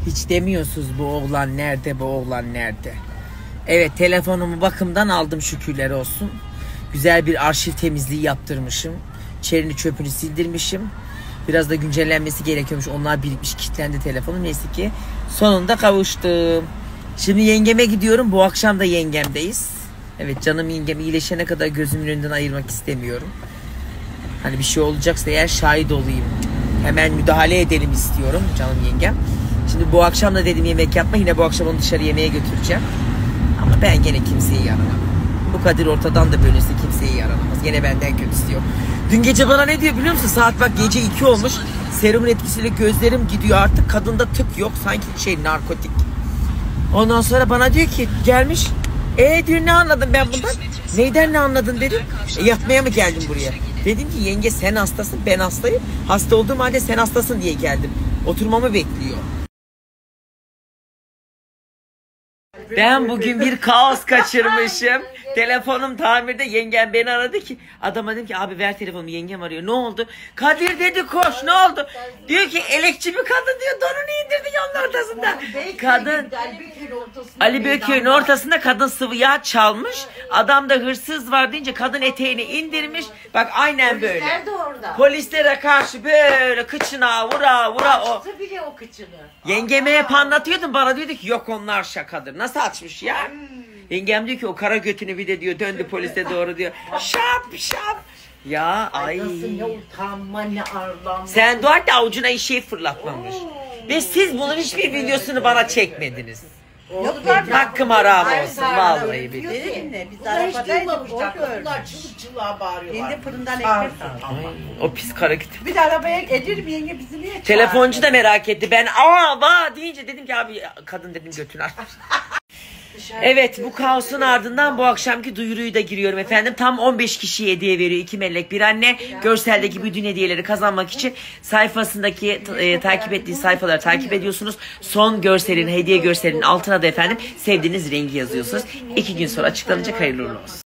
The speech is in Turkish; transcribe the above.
Hiç demiyorsunuz bu oğlan nerede, bu oğlan nerede? Evet, telefonumu bakımdan aldım şükürler olsun. Güzel bir arşiv temizliği yaptırmışım. İçerini çöpünü sildirmişim. Biraz da güncellenmesi gerekiyormuş. Onlar birikmiş, kilitlendi telefonum. Neyse ki sonunda kavuştum. Şimdi yengeme gidiyorum. Bu akşam da yengemdeyiz. Evet, canım yengem iyileşene kadar gözümün önünden ayırmak istemiyorum. Hani bir şey olacaksa eğer şahit olayım. Hemen müdahale edelim istiyorum canım yengem. Şimdi bu akşam da dedim yemek yapma. Yine bu akşam onu dışarı yemeğe götüreceğim. Ama ben gene kimseyi yaranamam. Bu Kadir ortadan da bölünse kimseyi yaranamaz. Gene benden kötüsü yok. Dün gece bana ne diyor biliyor musun? Saat bak gece 2 olmuş. Serumun etkisiyle gözlerim gidiyor artık. Kadında tık yok. Sanki narkotik. Ondan sonra bana diyor ki gelmiş. Diyor ne anladın ben bundan? Neyden ne anladın dedim. Yatmaya mı geldin buraya? Dedim ki yenge sen hastasın, ben hastayım. Hasta olduğum halde sen hastasın diye geldim. Oturmamı bekliyor. Ben bugün bir kaos kaçırmışım. Telefonum tamirde, yengem beni aradı ki. Adama dedim ki abi ver telefonumu, yengem arıyor. Ne oldu? Kadir dedi koş, ne oldu? Diyor ki elekçi bir kadın diyor donunu indirdi yolun ortasında. Kadın Ali Beyköy'ün ortasında kadın sıvı yağ çalmış. Adam da hırsız var deyince kadın eteğini indirmiş. Bak aynen böyle. Polisler de orada. Polislere karşı böyle kıçına vura vura o. Açtı bile o kıçını. Yengeme hep anlatıyordum, bana diyordu ki yok onlar şakadır. Nasıl açmış ya? Yengem diyor ki o kara götünü bir de diyor döndü polise doğru diyor. Şap şap. Ya ay. Nasıl ne utanma ne arlanma. Sen dua da avucuna işeyi fırlatmamış. Ve siz bunun hiçbir videosunu bana çekmediniz. Yok Hakkım haram olsun vallahi billahi. Dedim ne? Biz Bunlar hiç arabadaydık, duymamışlar. o gördü. Bunlar çığlık çığlığa bağırıyorlar. Şimdi fırından ekmek aldı. O pis kara götü. Bir de arabaya Ecelim yenge bizi niye çağırdı? Telefoncu da merak etti. Ben aa deyince dedim ki abi kadın dedim götünü aç. Evet, bu kaosun ardından bu akşamki duyuruyu da giriyorum efendim. Tam 15 kişiye hediye veriyor. 2 melek bir anne. Görseldeki bütün hediyeleri kazanmak için sayfasındaki takip ettiği sayfaları takip ediyorsunuz. Son görselin, hediye görselinin altına da efendim sevdiğiniz rengi yazıyorsunuz. 2 gün sonra açıklanacak, hayırlı uğurlu olsun.